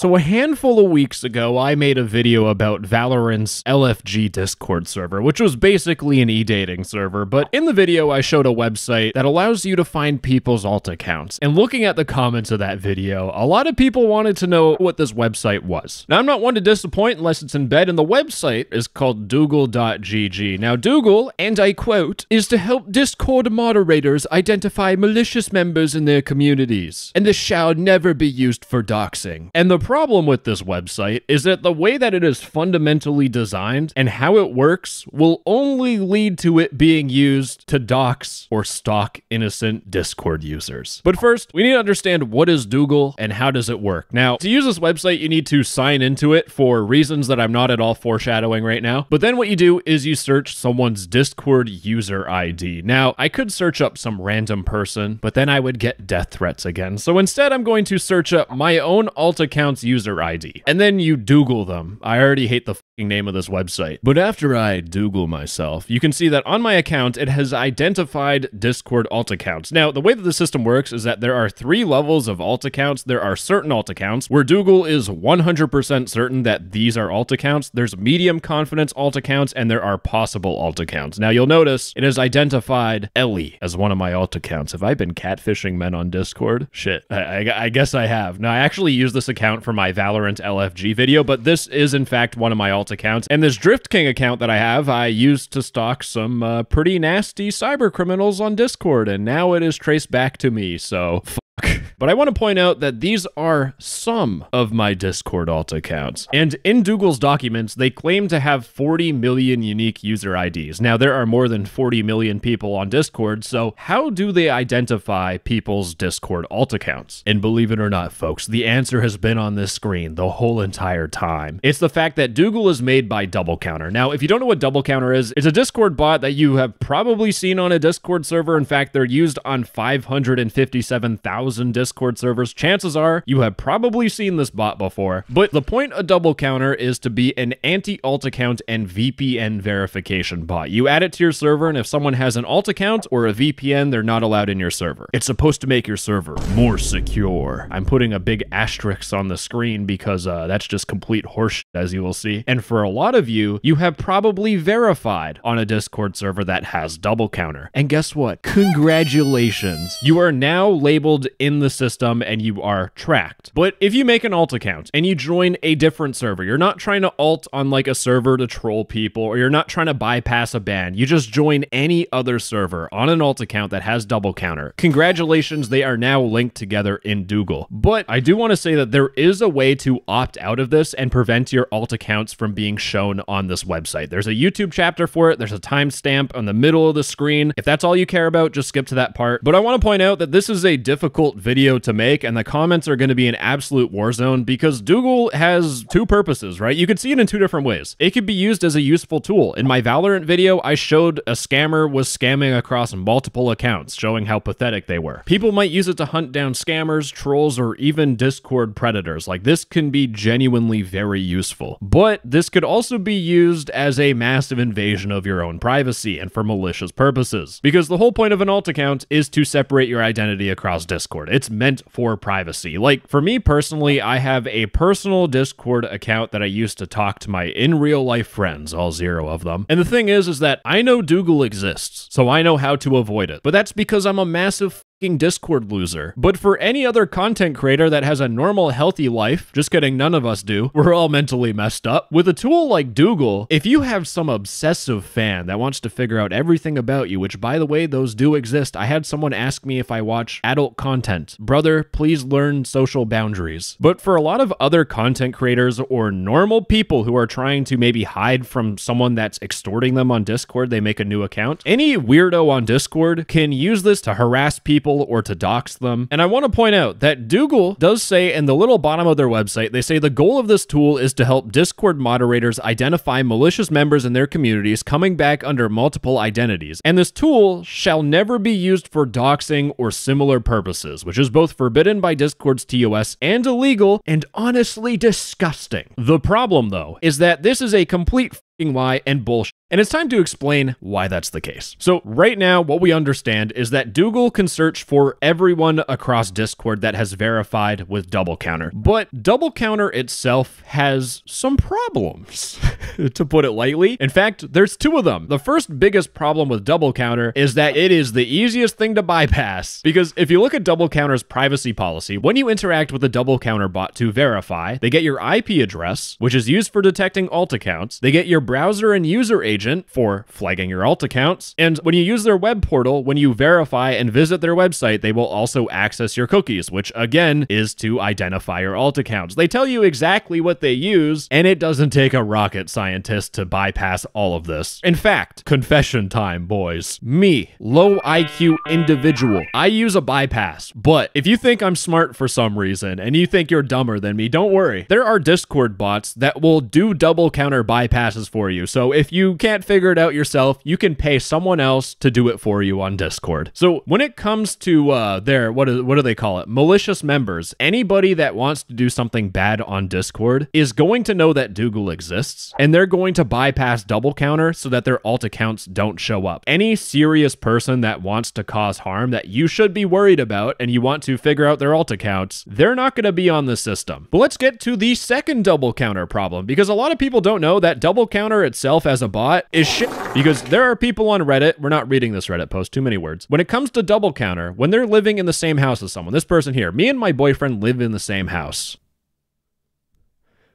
So a handful of weeks ago, I made a video about Valorant's LFG Discord server, which was basically an e-dating server, but in the video I showed a website that allows you to find people's alt accounts. And looking at the comments of that video, a lot of people wanted to know what this website was. Now, I'm not one to disappoint unless it's in bed, and the website is called Doogle.gg. Now, Doogle, and I quote, is to help Discord moderators identify malicious members in their communities, and this shall never be used for doxing. And the problem with this website is that the way that it is fundamentally designed and how it works will only lead to it being used to dox or stalk innocent Discord users. But first, we need to understand what is Doogle and how does it work. Now, to use this website, you need to sign into it for reasons that I'm not at all foreshadowing right now. But then what you do is you search someone's Discord user ID. Now, I could search up some random person, but then I would get death threats again. So instead, I'm going to search up my own alt account's user ID. And then you Doogle them. I already hate the fucking name of this website. But after I Doogle myself, you can see that on my account, it has identified Discord alt accounts. Now, the way that the system works is that there are 3 levels of alt accounts. There are certain alt accounts where Doogle is 100% certain that these are alt accounts. There's medium confidence alt accounts, and there are possible alt accounts. Now, you'll notice it has identified Ellie as one of my alt accounts. Have I been catfishing men on Discord? Shit, I guess I have. Now, I actually use this account for my Valorant LFG video, but this is in fact one of my alt accounts. And this Drift King account that I have, I used to stalk some pretty nasty cyber criminals on Discord, and now it is traced back to me, so But I want to point out that these are some of my Discord alt accounts. And in Doogle's documents, they claim to have 40 million unique user IDs. Now, there are more than 40 million people on Discord, so how do they identify people's Discord alt accounts? And believe it or not, folks, the answer has been on this screen the whole entire time. It's the fact that Doogle is made by DoubleCounter. Now, if you don't know what DoubleCounter is, it's a Discord bot that you have probably seen on a Discord server. In fact, they're used on 557,000 Discord servers. Chances are you have probably seen this bot before, but the point of DoubleCounter is to be an anti-alt account and VPN verification bot. You add it to your server, and if someone has an alt account or a VPN, they're not allowed in your server. It's supposed to make your server more secure. I'm putting a big asterisk on the screen because that's just complete horseshit, as you will see. And for a lot of you, you have probably verified on a Discord server that has DoubleCounter. And guess what? Congratulations. You are now labeled in the system and you are tracked. But if you make an alt account and you join a different server, you're not trying to alt on like a server to troll people, or you're not trying to bypass a ban. You just join any other server on an alt account that has DoubleCounter. Congratulations, they are now linked together in Doogle. But I do want to say that there is a way to opt out of this and prevent your alt accounts from being shown on this website. There's a YouTube chapter for it. There's a timestamp on the middle of the screen. If that's all you care about, just skip to that part. But I want to point out that this is a difficult video to make, and the comments are going to be an absolute war zone because Doogle has 2 purposes, right? You could see it in 2 different ways. It could be used as a useful tool. In my Valorant video, I showed a scammer was scamming across multiple accounts, showing how pathetic they were. People might use it to hunt down scammers, trolls, or even Discord predators. Like, this can be genuinely very useful. But this could also be used as a massive invasion of your own privacy and for malicious purposes. Because the whole point of an alt account is to separate your identity across Discord. It's meant for privacy. Like, for me personally, I have a personal Discord account that I use to talk to my in real life friends, all 0 of them. And the thing is that I know Doogle exists, so I know how to avoid it. But that's because I'm a massive Discord loser. But for any other content creator that has a normal, healthy life, just kidding, none of us do, we're all mentally messed up. With a tool like Doogle, if you have some obsessive fan that wants to figure out everything about you, which by the way, those do exist. I had someone ask me if I watch adult content. Brother, please learn social boundaries. But for a lot of other content creators or normal people who are trying to maybe hide from someone that's extorting them on Discord, they make a new account. Any weirdo on Discord can use this to harass people or to dox them. And I want to point out that Doogle does say in the little bottom of their website, they say the goal of this tool is to help Discord moderators identify malicious members in their communities coming back under multiple identities. And this tool shall never be used for doxing or similar purposes, which is both forbidden by Discord's TOS and illegal and honestly disgusting. The problem, though, is that this is a complete lie and bullshit. And it's time to explain why that's the case. So right now, what we understand is that Doogle can search for everyone across Discord that has verified with DoubleCounter. But DoubleCounter itself has some problems, to put it lightly. In fact, there's two of them. The first biggest problem with DoubleCounter is that it is the easiest thing to bypass. Because if you look at DoubleCounter's privacy policy, when you interact with the DoubleCounter bot to verify, they get your IP address, which is used for detecting alt accounts. They get your browser and user agent for flagging your alt accounts. And when you use their web portal, when you verify and visit their website, they will also access your cookies, which again is to identify your alt accounts. They tell you exactly what they use, and it doesn't take a rocket scientist to bypass all of this. In fact, confession time, boys. Me, low IQ individual, I use a bypass. But if you think I'm smart for some reason and you think you're dumber than me, don't worry. There are Discord bots that will do DoubleCounter bypasses for you. So if you can't figure it out yourself, you can pay someone else to do it for you on Discord. So when it comes to their, what do they call it? Malicious members, anybody that wants to do something bad on Discord is going to know that Doogle exists, and they're going to bypass DoubleCounter so that their alt accounts don't show up. Any serious person that wants to cause harm that you should be worried about and you want to figure out their alt accounts, they're not going to be on the system. But let's get to the second DoubleCounter problem, because a lot of people don't know that DoubleCounter itself as a bot is shit, because there are people on Reddit, we're not reading this Reddit post, too many words. When it comes to DoubleCounter, when they're living in the same house as someone, this person here, me and my boyfriend live in the same house.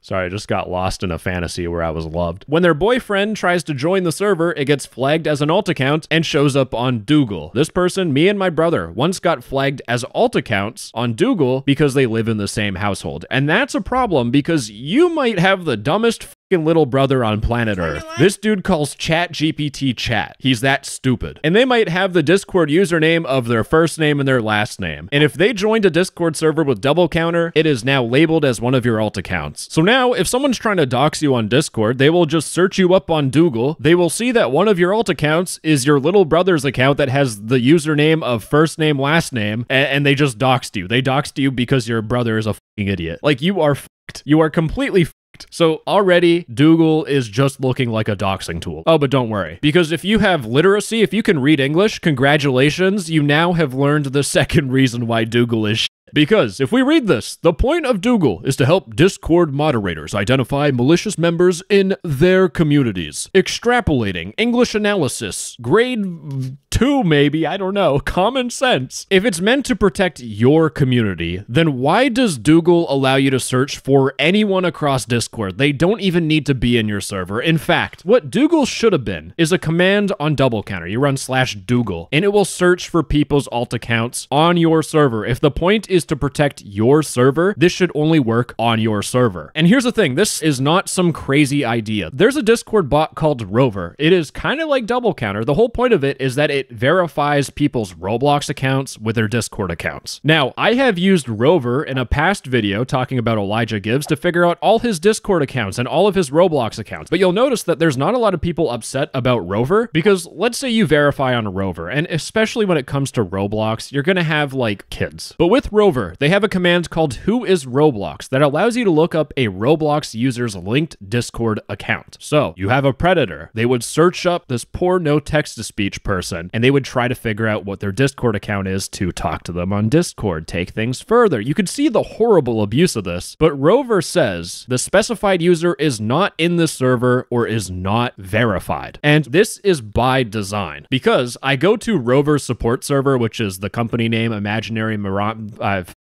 Sorry, I just got lost in a fantasy where I was loved. When their boyfriend tries to join the server, it gets flagged as an alt account and shows up on Doogle. This person, me and my brother, once got flagged as alt accounts on Doogle because they live in the same household. And that's a problem because you might have the dumbest little brother on planet Earth. This dude calls ChatGPT chat. He's that stupid. And they might have the Discord username of their first name and their last name. And if they joined a Discord server with DoubleCounter, it is now labeled as one of your alt accounts. So now, if someone's trying to dox you on Discord, they will just search you up on Doogle. They will see that one of your alt accounts is your little brother's account that has the username of first name, last name, and they just doxed you. They doxed you because your brother is a fucking idiot. Like, you are fucked. You are completely fucked. So already, Doogle is just looking like a doxing tool. Oh, but don't worry, because if you have literacy, if you can read English, congratulations, you now have learned the second reason why Doogle is shit. Because if we read this, the point of Doogle is to help Discord moderators identify malicious members in their communities. Extrapolating, English analysis, grade 2 maybe, I don't know, common sense. If it's meant to protect your community, then why does Doogle allow you to search for anyone across Discord? They don't even need to be in your server. In fact, what Doogle should have been is a command on DoubleCounter. You run /Doogle, and it will search for people's alt accounts on your server. If the point is to protect your server, this should only work on your server. And here's the thing, this is not some crazy idea. There's a Discord bot called Rover. It is kind of like DoubleCounter. The whole point of it is that it verifies people's Roblox accounts with their Discord accounts. Now, I have used Rover in a past video talking about Elijah Gibbs to figure out all his Discord accounts and all of his Roblox accounts. But you'll notice that there's not a lot of people upset about Rover, because let's say you verify on a Rover, and especially when it comes to Roblox, you're gonna have like kids. But with Rover, they have a command called Who is Roblox that allows you to look up a Roblox user's linked Discord account. So you have a predator. They would search up this poor no text-to-speech person, and they would try to figure out what their Discord account is to talk to them on Discord, take things further. You could see the horrible abuse of this, but Rover says the specified user is not in the server or is not verified. And this is by design, because I go to Rover's support server, which is the company name Imaginary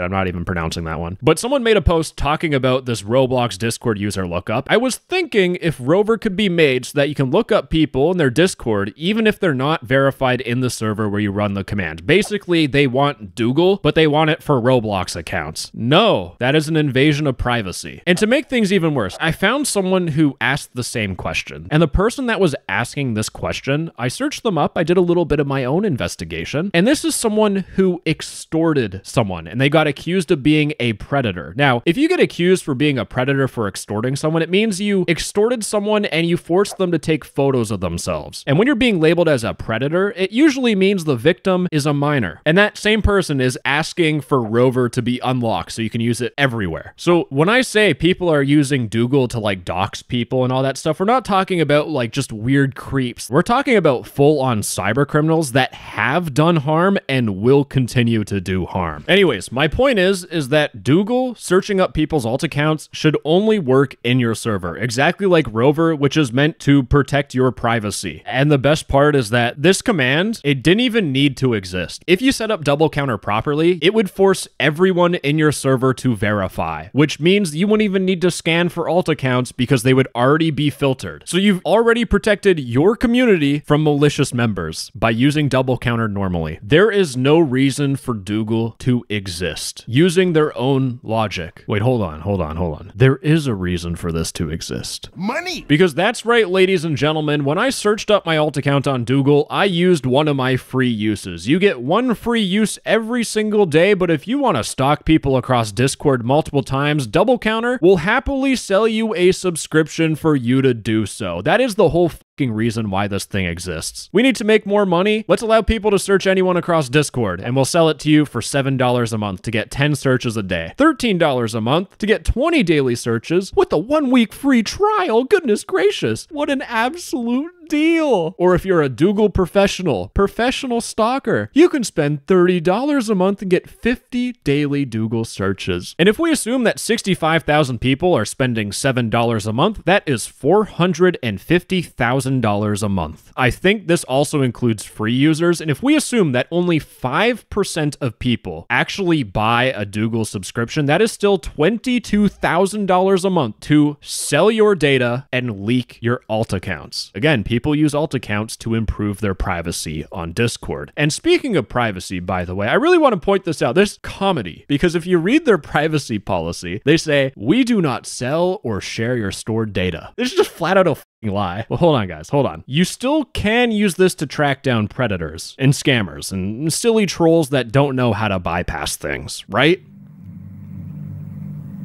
I'm not even pronouncing that one. But someone made a post talking about this Roblox Discord user lookup. I was thinking if Rover could be made so that you can look up people in their Discord, even if they're not verified in the server where you run the command. Basically, they want Doogle, but they want it for Roblox accounts. No, that is an invasion of privacy. And to make things even worse, I found someone who asked the same question. And the person that was asking this question, I searched them up. I did a little bit of my own investigation. And this is someone who extorted someone, and they got accused of being a predator. Now, if you get accused for being a predator for extorting someone, it means you extorted someone and you forced them to take photos of themselves. And when you're being labeled as a predator, it usually means the victim is a minor. And that same person is asking for Rover to be unlocked so you can use it everywhere. So when I say people are using Doogle to like dox people and all that stuff, we're not talking about like just weird creeps. We're talking about full-on cyber criminals that have done harm and will continue to do harm. Anyways, my point is that Doogle searching up people's alt accounts should only work in your server, exactly like Rover, which is meant to protect your privacy. And the best part is that this command, it didn't even need to exist. If you set up DoubleCounter properly, it would force everyone in your server to verify, which means you wouldn't even need to scan for alt accounts because they would already be filtered. So you've already protected your community from malicious members by using DoubleCounter normally. There is no reason for Doogle to exist using their own logic. Wait, hold on. There is a reason for this to exist. Money! Because that's right, ladies and gentlemen, when I searched up my alt account on Doogle, I used one of my free uses. You get one free use every single day, but if you want to stalk people across Discord multiple times, DoubleCounter will happily sell you a subscription for you to do so. That is the whole reason why this thing exists. We need to make more money. Let's allow people to search anyone across Discord, and we'll sell it to you for $7 a month to get 10 searches a day, $13 a month to get 20 daily searches with a 1-week free trial. Goodness gracious, what an absolute deal. Or if you're a Doogle professional stalker, you can spend $30 a month and get 50 daily Doogle searches. And if we assume that 65,000 people are spending $7 a month, that is $450,000 a month. I think this also includes free users, and if we assume that only 5% of people actually buy a Doogle subscription, that is still $22,000 a month to sell your data and leak your alt accounts. Again, people use alt accounts to improve their privacy on Discord. And speaking of privacy, by the way, I really want to point this out. This comedy, because if you read their privacy policy, they say, "We do not sell or share your stored data." This is just flat out a lie. Well, hold on, guys. Hold on. You still can use this to track down predators and scammers and silly trolls that don't know how to bypass things, right?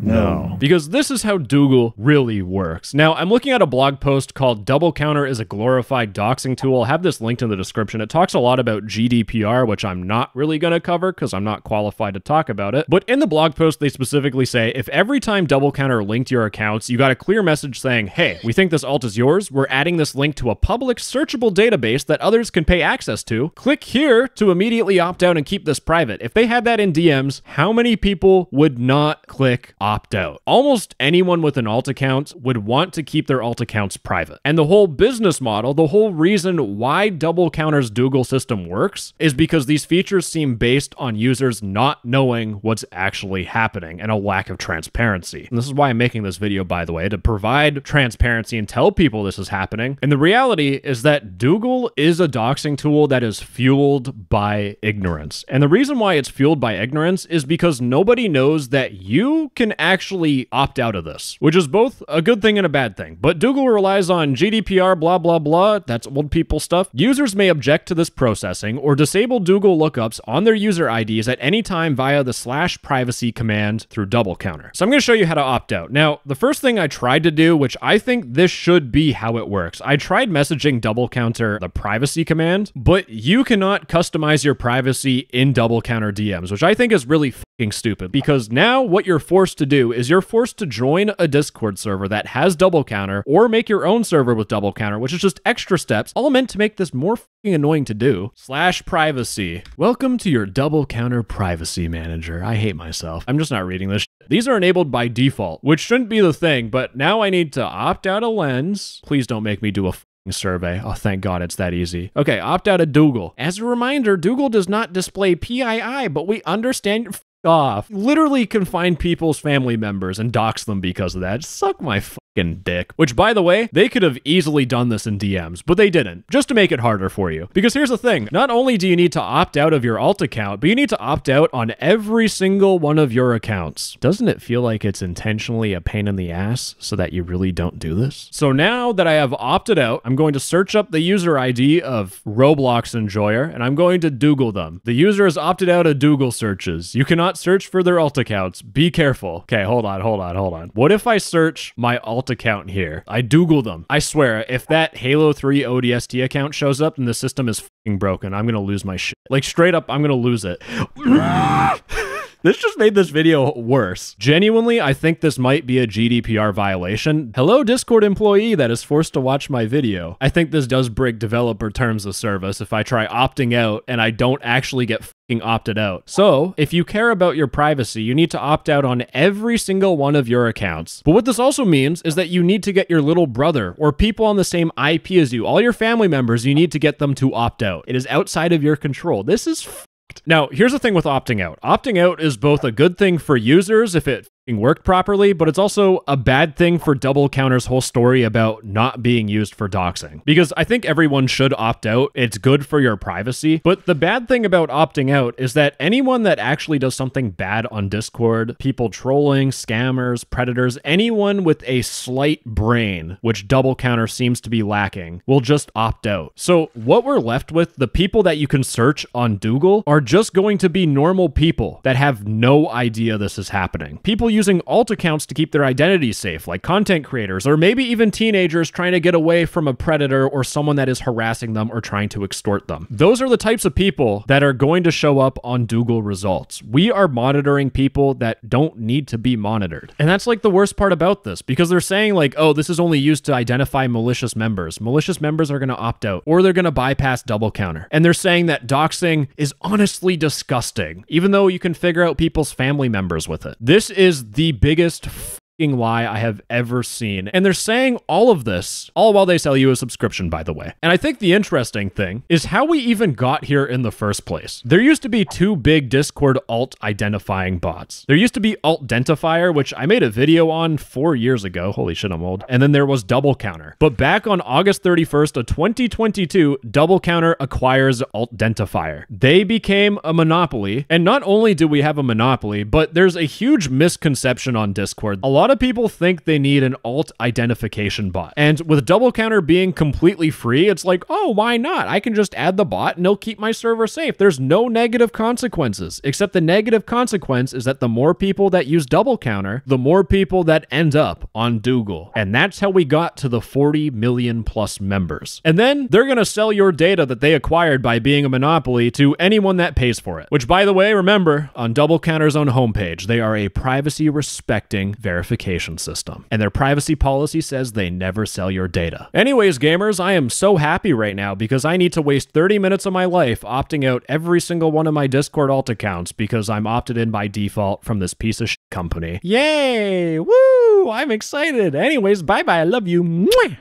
No. Because this is how Doogle really works. Now, I'm looking at a blog post called DoubleCounter is a glorified doxing tool. I'll have this linked in the description. It talks a lot about GDPR, which I'm not really going to cover because I'm not qualified to talk about it. But in the blog post, they specifically say, if every time DoubleCounter linked your accounts, you got a clear message saying, "Hey, we think this alt is yours. We're adding this link to a public searchable database that others can pay access to. Click here to immediately opt out and keep this private." If they had that in DMs, how many people would not click opt out? Almost anyone with an alt account would want to keep their alt accounts private. And the whole business model, the whole reason why DoubleCounter's Doogle system works is because these features seem based on users not knowing what's actually happening and a lack of transparency. And this is why I'm making this video, by the way, to provide transparency and tell people this is happening. And the reality is that Doogle is a doxing tool that is fueled by ignorance. And the reason why it's fueled by ignorance is because nobody knows that you can actually opt out of this, which is both a good thing and a bad thing. But Doogle relies on GDPR, blah, blah, blah. That's old people stuff. Users may object to this processing or disable Doogle lookups on their user IDs at any time via the /privacy command through DoubleCounter. So I'm going to show you how to opt out. Now, the first thing I tried to do, which I think this should be how it works, I tried messaging DoubleCounter the privacy command, but you cannot customize your privacy in DoubleCounter DMs, which I think is really fucking stupid, because now what you're forced to do is you're forced to join a Discord server that has DoubleCounter or make your own server with DoubleCounter, which is just extra steps, all meant to make this more fucking annoying to do. /privacy. Welcome to your DoubleCounter privacy manager. I hate myself. I'm just not reading this. These are enabled by default, which shouldn't be the thing, but now I need to opt out of Lens. Please don't make me do a survey. Oh, thank God it's that easy. Okay, opt out of Doogle. As a reminder, Doogle does not display PII, but we understand your off. Literally confine people's family members and dox them because of that. Suck my dick. Which, by the way, they could have easily done this in DMs, but they didn't, just to make it harder for you. Because here's the thing, not only do you need to opt out of your alt account, but you need to opt out on every single one of your accounts. Doesn't it feel like it's intentionally a pain in the ass so that you really don't do this? So now that I have opted out, I'm going to search up the user ID of Roblox Enjoyer, and I'm going to Doogle them. The user has opted out of Doogle searches. You cannot search for their alt accounts. Be careful. Okay, hold on. What if I search my alt account here? I Doogle them. I swear, if that Halo 3 ODST account shows up and the system is fucking broken, I'm gonna lose my shit. Like, straight up, I'm gonna lose it. This just made this video worse. Genuinely, I think this might be a GDPR violation. Hello, Discord employee that is forced to watch my video. I think this does break developer terms of service if I try opting out and I don't actually get fucking opted out. So, if you care about your privacy, you need to opt out on every single one of your accounts. But what this also means is that you need to get your little brother or people on the same IP as you, all your family members, you need to get them to opt out. It is outside of your control. This is Now, here's the thing with opting out. Opting out is both a good thing for users if it worked properly, but it's also a bad thing for DoubleCounter's whole story about not being used for doxing. Because I think everyone should opt out. It's good for your privacy. But the bad thing about opting out is that anyone that actually does something bad on Discord, people trolling, scammers, predators, anyone with a slight brain, which DoubleCounter seems to be lacking, will just opt out. So what we're left with, the people that you can search on Doogle, are just going to be normal people that have no idea this is happening. People using alt accounts to keep their identity safe, like content creators, or maybe even teenagers trying to get away from a predator or someone that is harassing them or trying to extort them. Those are the types of people that are going to show up on Doogle results. We are monitoring people that don't need to be monitored. And that's like the worst part about this, because they're saying like, oh, this is only used to identify malicious members. Malicious members are going to opt out, or they're going to bypass DoubleCounter. And they're saying that doxing is honestly disgusting, even though you can figure out people's family members with it. This is the biggest lie I have ever seen. And they're saying all of this, all while they sell you a subscription, by the way. And I think the interesting thing is how we even got here in the first place. There used to be two big Discord alt identifying bots. There used to be Alt-Dentifier, which I made a video on 4 years ago. Holy shit, I'm old. And then there was DoubleCounter. But back on August 31st of 2022, DoubleCounter acquires Alt-Dentifier. They became a monopoly. And not only do we have a monopoly, but there's a huge misconception on Discord. A lot of people think they need an alt identification bot. And with DoubleCounter being completely free, it's like, oh, why not? I can just add the bot and it'll keep my server safe. There's no negative consequences, except the negative consequence is that the more people that use DoubleCounter, the more people that end up on Doogle. And that's how we got to the 40 million plus members. And then they're going to sell your data that they acquired by being a monopoly to anyone that pays for it. Which, by the way, remember, on DoubleCounter's own homepage, they are a privacy respecting verification system, and their privacy policy says they never sell your data. Anyways, gamers, I am so happy right now because I need to waste 30 minutes of my life opting out every single one of my Discord alt accounts because I'm opted in by default from this piece of shit company. Yay! Woo! I'm excited. Anyways, bye-bye. I love you. Mwah!